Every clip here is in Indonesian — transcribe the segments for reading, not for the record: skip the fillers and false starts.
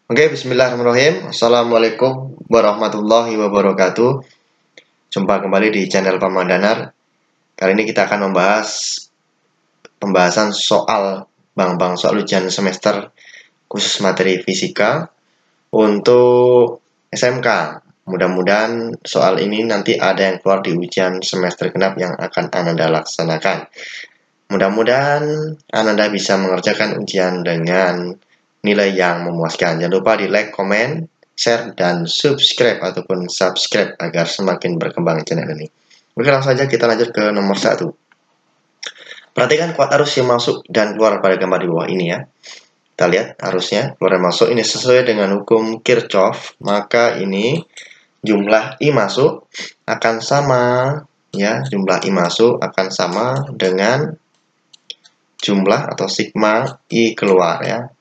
Oke, bismillahirrahmanirrahim. Assalamualaikum warahmatullahi wabarakatuh. Jumpa kembali di channel Paman Danar. Kali ini kita akan membahas pembahasan soal bank soal ujian semester khusus materi fisika untuk SMK. Mudah-mudahan soal ini nanti ada yang keluar di ujian semester genap yang akan Ananda laksanakan. Mudah-mudahan Ananda bisa mengerjakan ujian dengan nilai yang memuaskan. Jangan lupa di like, komen, share, dan subscribe agar semakin berkembang channel ini. Oke, langsung saja kita lanjut ke nomor 1. Perhatikan kuat arus yang masuk dan keluar pada gambar di bawah ini ya. Kita lihat arusnya keluar dan masuk ini sesuai dengan hukum Kirchhoff, maka ini jumlah I masuk akan sama ya, jumlah I masuk akan sama dengan jumlah atau sigma I keluar ya.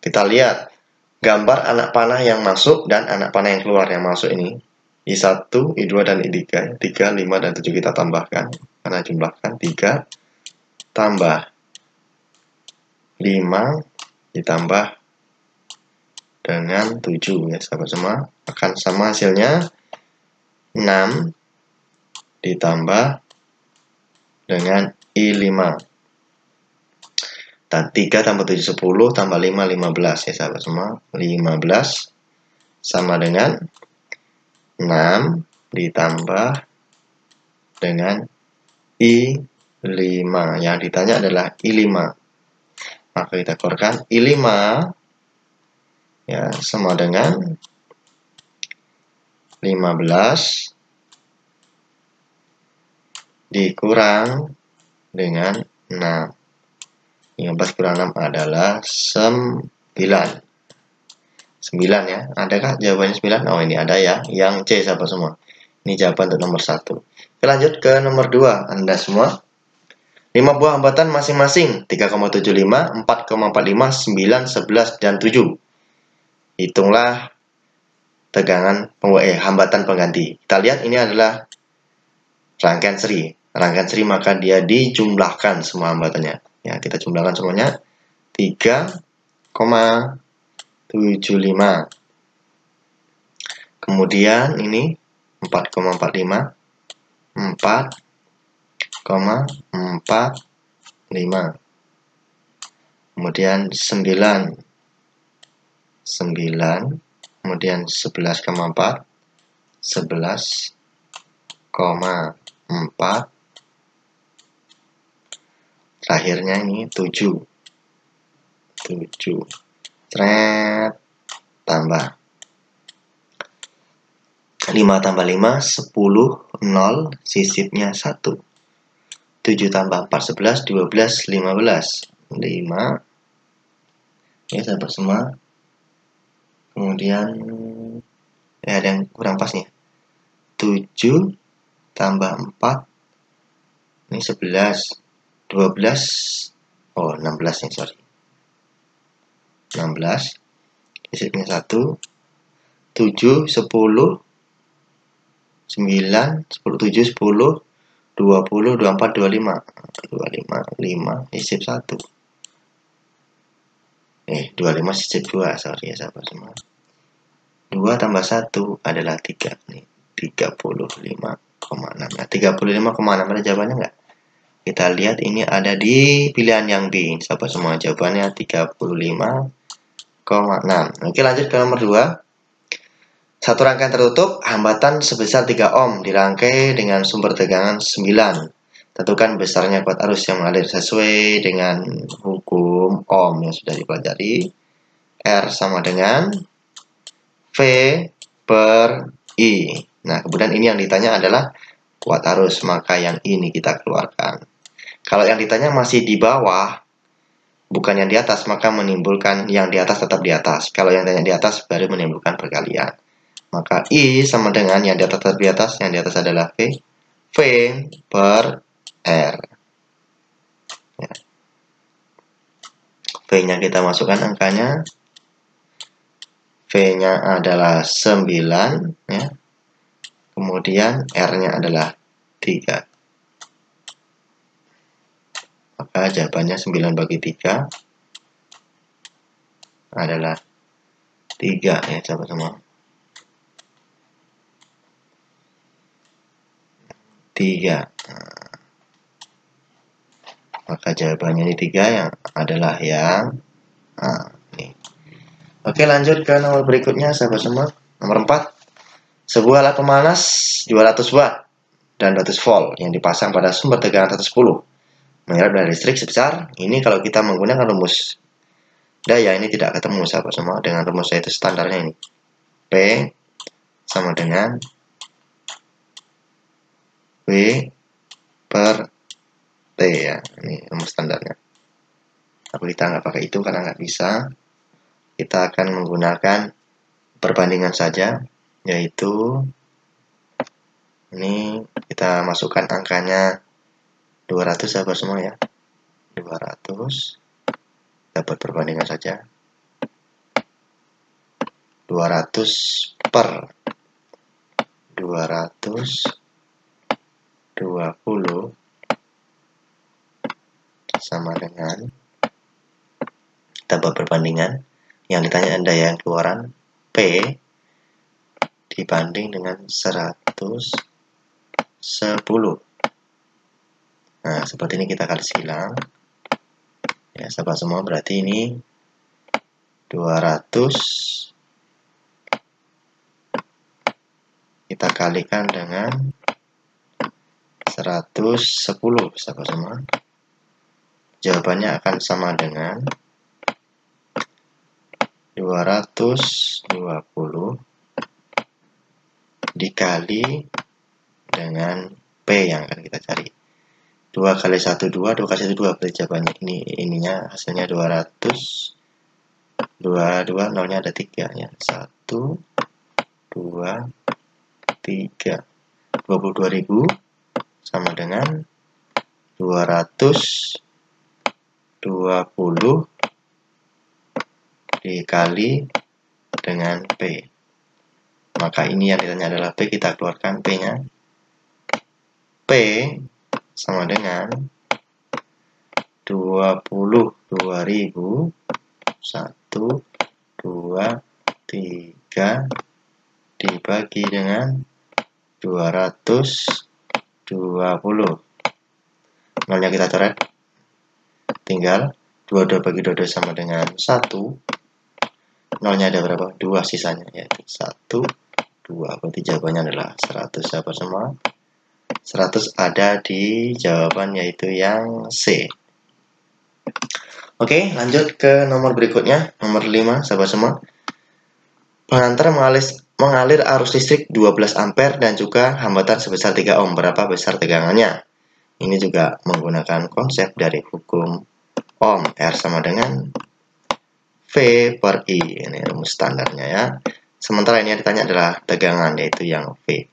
Kita lihat gambar anak panah yang masuk dan anak panah yang keluar. Yang masuk ini I1, I2, dan I3. 3, 5, dan 7 kita tambahkan. Karena jumlahkan 3 tambah 5 ditambah dengan 7 ya sahabat semua. Akan sama hasilnya 6 ditambah dengan I5. Dan 3 tambah 7, 10, tambah 5, 15 ya sahabat semua. 15 sama dengan 6 ditambah dengan I5. Yang ditanya adalah I5. Maka kita keluarkan I5 ya sama dengan 15 dikurang dengan 6. 15 kurang 6 adalah 9. 9 ya. Adakah jawabannya 9? Oh, ini ada ya. Yang C sahabat semua. Ini jawaban untuk nomor 1. Kita lanjut ke nomor 2. Anda semua. 5 buah hambatan masing-masing 3,75, 4,45, 9, 11, dan 7. Hitunglah tegangan hambatan pengganti. Kita lihat ini adalah rangkaian seri. Rangkaian seri maka dia dijumlahkan semua hambatannya. Ya, kita jumlahkan semuanya 3,75. Kemudian ini 4,45, 4,45. Kemudian 9, kemudian 11,4, 11,4. Terakhirnya ini 7. Tambah 5 tambah 5, 10, 0, sisipnya 1. 7 tambah 4, 11, 12, 15. 5. Ya, sahabat semua. Kemudian ada yang kurang pas nih. 7 tambah 4. Ini 11. 12. Oh, 16 nih, sorry. 16. Sisipnya 1. 7, 10, 9, 10, 7, 10, 20, 24, 25. 5, sisip 1. 25 sisip 2, sorry ya sahabat semua. 2 tambah 1 adalah 3. Nih, 35,6. Nah, 35,6 ada jawabannya enggak? Kita lihat ini ada di pilihan yang B. Sahabat semua, jawabannya 35,6. Oke, lanjut ke nomor 2. Satu rangkaian tertutup, hambatan sebesar 3 ohm dirangkai dengan sumber tegangan 9. Tentukan besarnya kuat arus yang mengalir sesuai dengan hukum ohm yang sudah dipelajari. R sama dengan V per I. Nah, kemudian ini yang ditanya adalah kuat arus, maka yang ini kita keluarkan. Kalau yang ditanya masih di bawah, bukan yang di atas, maka menimbulkan yang di atas tetap di atas. Kalau yang tanya di atas, baru menimbulkan perkalian. Maka I sama dengan yang di atas tetap di atas, yang di atas adalah V. V per R. Ya. V-nya kita masukkan angkanya. V-nya adalah 9. Ya. Kemudian R-nya adalah 3. Maka jawabannya 9 bagi 3 adalah 3 ya sahabat semua. 3. Maka jawabannya ini 3 yang adalah yang ini. Oke, lanjut ke nomor berikutnya sahabat semua. Nomor 4. Sebuah alat pemanas 200 watt dan 200 volt yang dipasang pada sumber tegangan 110 menyerap daya listrik sebesar ini. Kalau kita menggunakan rumus daya ini tidak ketemu sahabat semua dengan rumus yaitu standarnya ini. P sama dengan W per T ya. Ini rumus standarnya. Tapi kita nggak pakai itu karena nggak bisa. Kita akan menggunakan perbandingan saja, yaitu ini kita masukkan angkanya 200 sahabat semua ya. 200 dapat perbandingan saja. 200 per 220 sama dengan, kita buat perbandingan. Yang ditanya daya keluaran P dibanding dengan 110. Nah, seperti ini kita kali silang. Ya, sahabat semua, berarti ini 200 kita kalikan dengan 110, sahabat semua. Jawabannya akan sama dengan 220 dikali dengan P yang akan kita cari. 2 kali 1 2, 2 kali 1 2, berarti jawabannya ininya hasilnya 200. 2 nolnya ada 3 ya. 1 2 3. 22.000 sama dengan 220 dikali dengan P. Maka ini yang ditanya adalah P, kita keluarkan P-nya. P sama dengan 22.000 1 2 3 dibagi dengan 220. Nolnya kita coret. Tinggal 22 bagi 22 sama dengan 1. Nolnya ada berapa? 2 sisanya, yaitu 1 2. Berarti jawabannya adalah 100 sahabat semua. 100 ada di jawaban yaitu yang C. Oke, lanjut ke nomor berikutnya, nomor 5 sahabat semua. Pengantar mengalir arus listrik 12 ampere dan juga hambatan sebesar 3 ohm. Berapa besar tegangannya? Ini juga menggunakan konsep dari hukum Ohm. R sama dengan V per I. Ini rumus standarnya ya. Sementara ini yang ditanya adalah tegangan, yaitu yang V.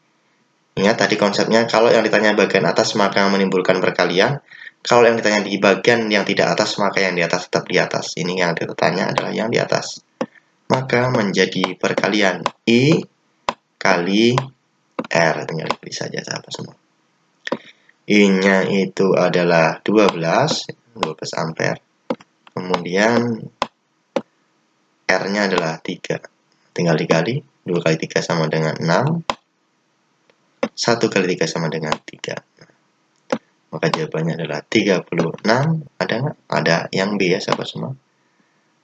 Ingat tadi konsepnya, kalau yang ditanya bagian atas maka menimbulkan perkalian. Kalau yang ditanya di bagian yang tidak atas maka yang di atas tetap di atas. Ini yang ditanya adalah yang di atas. Maka menjadi perkalian I kali R. Tinggal dipilih saja sahabat semua. I-nya itu adalah 12 ampere. Kemudian R-nya adalah 3. Tinggal dikali. 2 kali 3 sama dengan 6. 1 kali 3 sama dengan 3. Maka jawabannya adalah 36. Ada nggak? Ada yang B ya sahabat semua.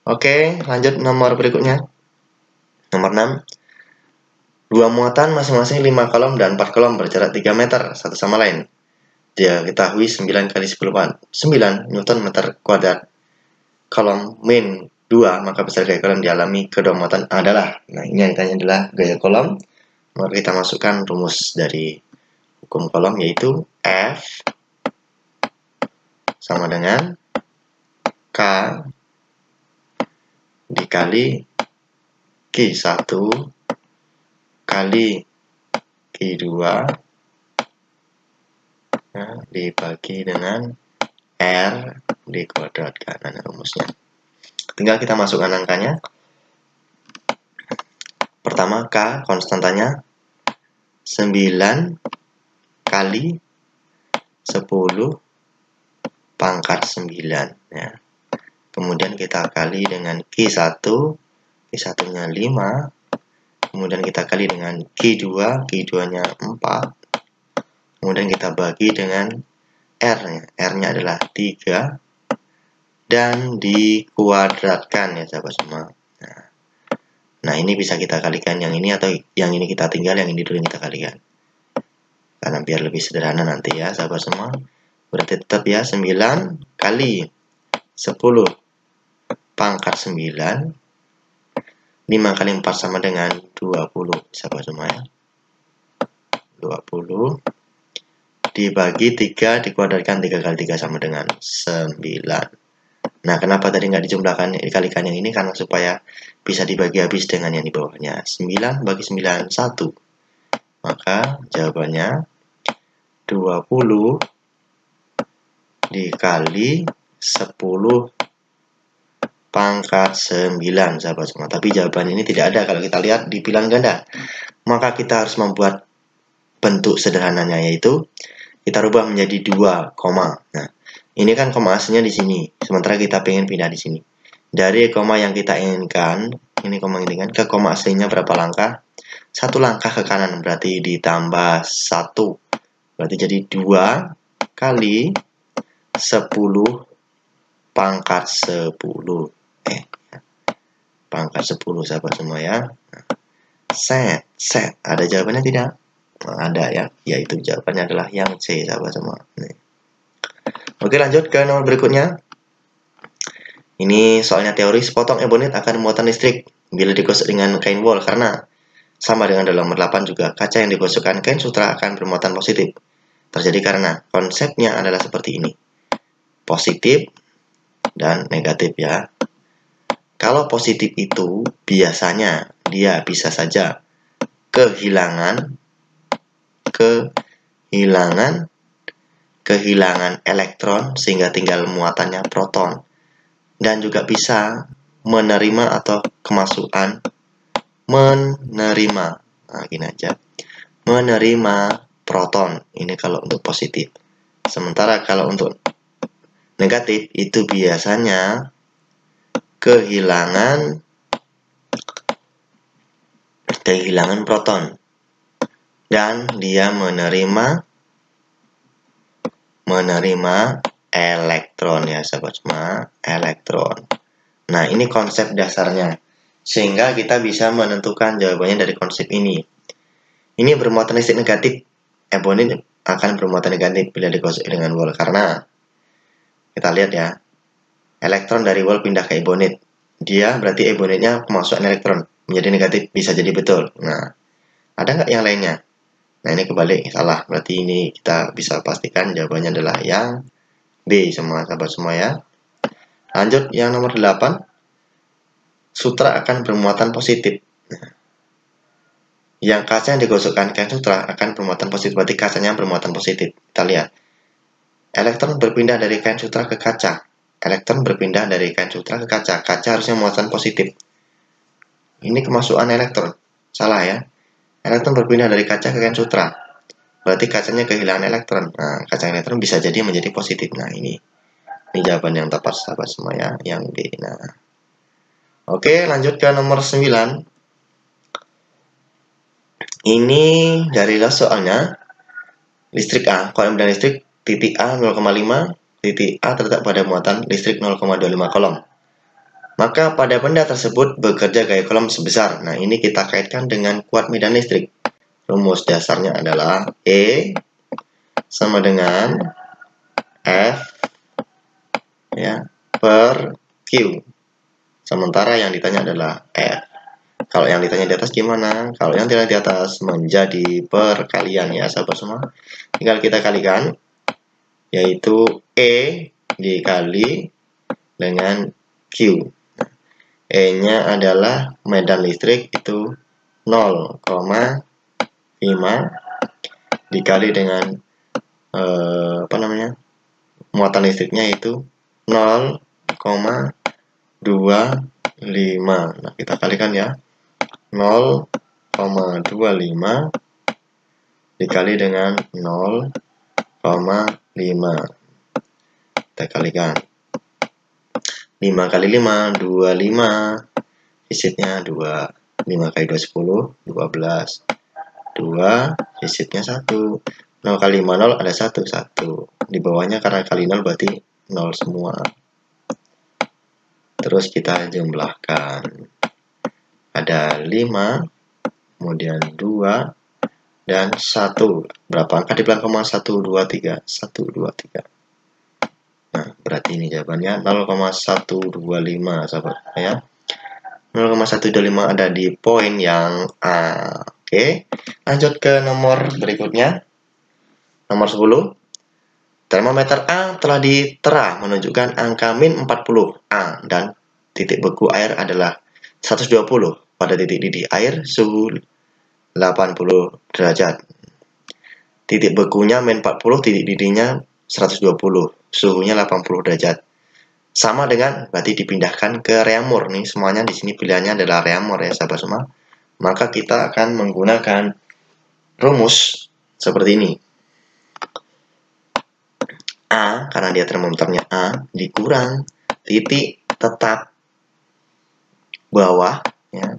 Oke, lanjut nomor berikutnya. Nomor 6. Dua muatan masing-masing 5 kolom dan 4 kolom berjarak 3 meter satu sama lain. Dia ketahui 9 kali 10 9 Newton meter kuadrat. Kolom min 2, maka besar gaya kolom dialami kedua muatan adalah. Nah, ini yang ditanya adalah gaya kolom. Maka kita masukkan rumus dari hukum kolom, yaitu F sama dengan K dikali Q1 kali Q2 dibagi dengan R dikuadratkan. Nah, rumusnya. Tinggal kita masukkan angkanya. Pertama K konstantanya 9 kali 10 pangkat 9 ya. Kemudian kita kali dengan Q1 Q1-nya 5, kemudian kita kali dengan Q2, Q2-nya 4, kemudian kita bagi dengan R-nya, R-nya adalah 3, dan dikuadratkan ya sahabat semua. Nah, ini bisa kita kalikan yang ini atau yang ini kita tinggal, yang ini dulu yang kita kalikan. Karena biar lebih sederhana nanti ya sahabat semua. Berarti tetap ya 9 kali 10 pangkat 9. 5 kali 4 sama dengan 20 sahabat semua ya. 20 dibagi 3 dikuadratkan 3 kali 3 sama dengan 9. Nah, kenapa tadi nggak dijumlahkan dikalikan yang ini? Karena supaya bisa dibagi habis dengan yang di bawahnya. 9 bagi 9 1. Maka jawabannya 20 dikali 10 pangkat 9 sahabat semua. Tapi jawaban ini tidak ada kalau kita lihat di bilangan ganda. Maka kita harus membuat bentuk sederhananya, yaitu kita rubah menjadi 2 koma. Nah, ini kan koma aslinya di sini. Sementara kita pengen pindah di sini. Dari koma yang kita inginkan, ini koma yang inginkan, ke koma aslinya berapa langkah? 1 langkah ke kanan, berarti ditambah 1. Berarti jadi 2 kali 10 pangkat 10. Pangkat 10 sahabat semua ya. Set. Ada jawabannya tidak? Ada ya. Yaitu jawabannya adalah yang C sahabat semua. Oke, lanjut ke nomor berikutnya. Ini soalnya teori, sepotong ebonit akan muatan listrik bila digosok dengan kain wol, karena sama dengan dalam nomor 8 juga, kaca yang digosokkan kain sutra akan bermuatan positif. Terjadi karena konsepnya adalah seperti ini. Positif dan negatif ya. Kalau positif itu biasanya dia bisa saja kehilangan elektron sehingga tinggal muatannya proton, dan juga bisa menerima atau kemasukan menerima proton. Ini kalau untuk positif. Sementara kalau untuk negatif itu biasanya kehilangan proton, dan dia menerima elektron ya sahabat semua, elektron. Nah, ini konsep dasarnya, sehingga kita bisa menentukan jawabannya dari konsep ini. Ini bermuatan listrik negatif, ebonit akan bermuatan negatif bila digosok dengan wol, karena kita lihat ya, elektron dari wol pindah ke ebonit, dia berarti ebonitnya kemasukan elektron menjadi negatif, bisa jadi betul. Nah, ada nggak yang lainnya? Nah, ini kebalik, salah. Berarti ini kita bisa pastikan jawabannya adalah yang B semua sahabat semua ya. Lanjut yang nomor 8. Sutra akan bermuatan positif. Yang kaca yang digosokkan kain sutra akan bermuatan positif, berarti kacanya bermuatan positif. Kita lihat. Elektron berpindah dari kain sutra ke kaca. Elektron berpindah dari kain sutra ke kaca. Kaca harusnya muatan positif. Ini kemasukan elektron. Salah ya. Elektron berpindah dari kaca ke kain sutra. Berarti kacanya kehilangan elektron. Nah, kaca elektron bisa jadi menjadi positif. Nah, ini jawaban yang tepat sahabat semua ya, yang B. Nah, oke, lanjut ke nomor 9. Ini dari soalnya listrik A, kolom medan listrik titik A 0,5, titik A terletak pada muatan listrik 0,25 kolom. Maka pada benda tersebut bekerja gaya kolom sebesar. Nah, ini kita kaitkan dengan kuat medan listrik. Rumus dasarnya adalah E sama dengan F ya per Q. Sementara yang ditanya adalah F. Kalau yang ditanya di atas gimana? Kalau yang ditanya di atas menjadi perkalian ya sahabat semua. Tinggal kita kalikan, yaitu E dikali dengan Q. E-nya adalah medan listrik itu 0,5 dikali dengan muatan listriknya itu 0,25. Nah, kita kalikan ya. 0,25 dikali dengan 0,5. Kita kalikan. 5 kali 5, 25. Sisitnya 2. 5 kali 2, 10. 12. 2. Sisitnya 1. 0 kali 5, 0 ada 1. 1. Di bawahnya karena kali 0 berarti 0 semua. Terus kita jumlahkan. Ada 5. Kemudian 2. Dan 1. Berapa angka di belakang koma? 1, 2, 3. 1, 2, 3. Nah, berarti ini jawabannya 0,125, sahabat ya. 0,125 ada di poin yang A. Oke, lanjut ke nomor berikutnya. Nomor 10. Termometer A telah ditera menunjukkan angka min 40 A dan titik beku air adalah 120. Pada titik didih air suhu 80 derajat. Titik bekunya min 40, titik didihnya 120. Suhunya 80 derajat. Sama dengan berarti dipindahkan ke reamur nih. Semuanya di sini pilihannya adalah reamur ya, sahabat semua. Maka kita akan menggunakan rumus seperti ini. A, karena dia termometernya A, dikurang titik tetap bawah ya.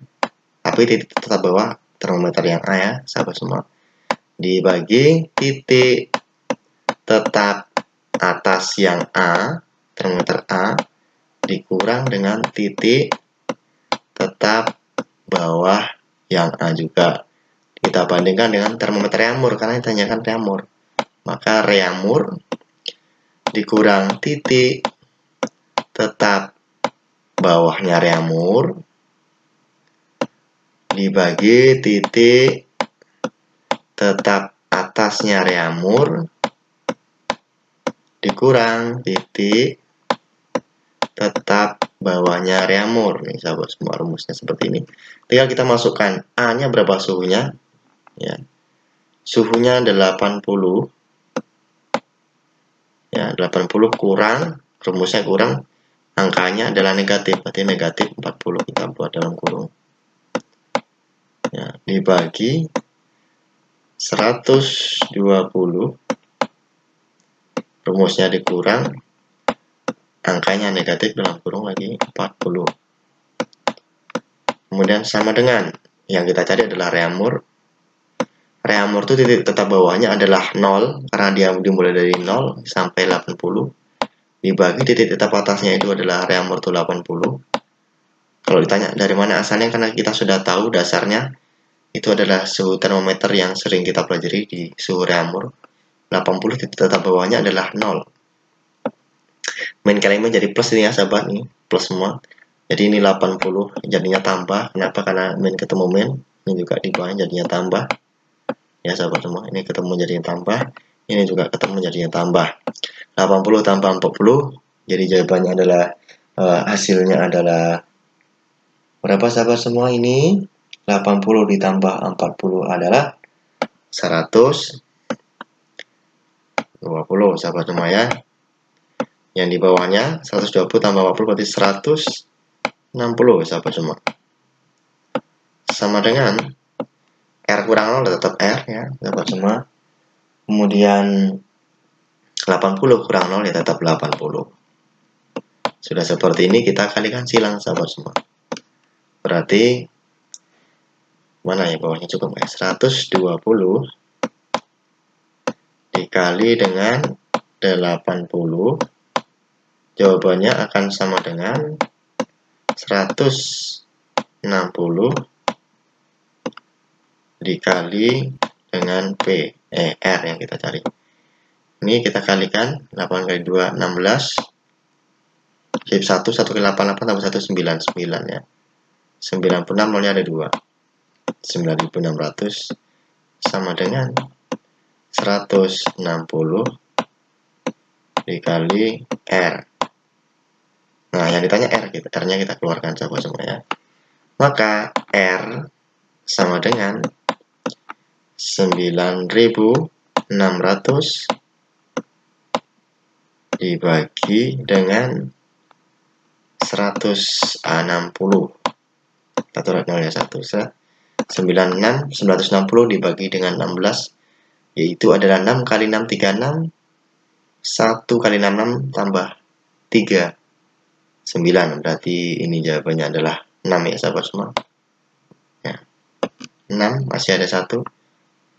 Tapi titik tetap bawah termometer yang A ya, sahabat semua. Dibagi titik tetap atas yang A, termometer A, dikurang dengan titik tetap bawah yang A juga. Kita bandingkan dengan termometer reamur karena ditanyakan reamur. Maka reamur dikurang titik tetap bawahnya reamur dibagi titik tetap atasnya reamur dikurang titik tetap bawahnya reamur. Nih sahabat semua, rumusnya seperti ini. Tinggal kita masukkan A-nya berapa suhunya ya. Suhunya 80 ya, 80 kurang, rumusnya kurang, angkanya adalah negatif, berarti negatif 40 kita buat dalam kurung ya, dibagi 120, rumusnya dikurang, angkanya negatif dalam kurung lagi 40. Kemudian sama dengan yang kita cari adalah reamur. Reamur itu titik tetap bawahnya adalah 0 karena dia dimulai dari 0 sampai 80. Dibagi titik tetap atasnya itu adalah reamur itu 80. Kalau ditanya dari mana asalnya, karena kita sudah tahu dasarnya itu adalah suhu termometer yang sering kita pelajari di suhu reamur. 80 titik tetap bawahnya adalah 0. Min kali min jadi plus ini ya sahabat, nih plus semua. Jadi ini 80 jadinya tambah. Kenapa? Karena min ketemu min. Ini juga di bawahnya jadinya tambah. Ya sahabat semua, ini ketemu jadinya tambah, ini juga ketemu jadinya tambah. 80 tambah 40, jadi jawabannya adalah hasilnya adalah berapa sahabat semua? Ini 80 ditambah 40 adalah 120 sahabat semua ya. Yang di bawahnya 120 tambah 40 berarti 160 sahabat semua. Sama dengan R kurang 0 tetap R ya, sahabat semua. Kemudian 80 kurang 0 ya tetap 80. Sudah seperti ini kita kalikan silang sahabat semua. Berarti mana ya bawahnya cukup ya? 120 dikali dengan 80. Jawabannya akan sama dengan 160 dikali dengan R yang kita cari. Ini kita kalikan 8 kali 2 16. Jadi 1 kali 88 tambah 1 99 ya. 96 nolnya ada 2. 9600 sama dengan 160 dikali R. Nah, yang ditanya R, R-nya kita keluarkan coba semua ya. Maka R sama dengan 9600 dibagi dengan 160. Kita taruh nolnya 1. 960 dibagi dengan 16, yaitu adalah 6 kali 6 36. 1 kali 66 tambah 3 9. Berarti ini jawabannya adalah 6 ya sahabat semua ya. 6 masih ada 1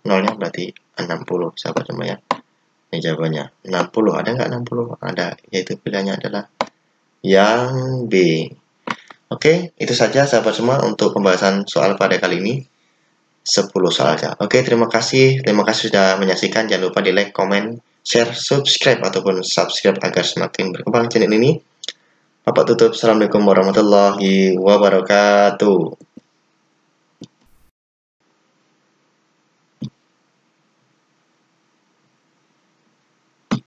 nolnya berarti 60 sahabat semua ya. Ini jawabannya 60. Ada nggak 60? Ada, yaitu pilihannya adalah yang B. Oke, itu saja sahabat semua untuk pembahasan soal pada kali ini. 10 soal saja. Oke, terima kasih sudah menyaksikan. Jangan lupa di like, komen, share, subscribe ataupun subscribe agar semakin berkembang channel ini. Bapak tutup. Assalamualaikum warahmatullahi wabarakatuh.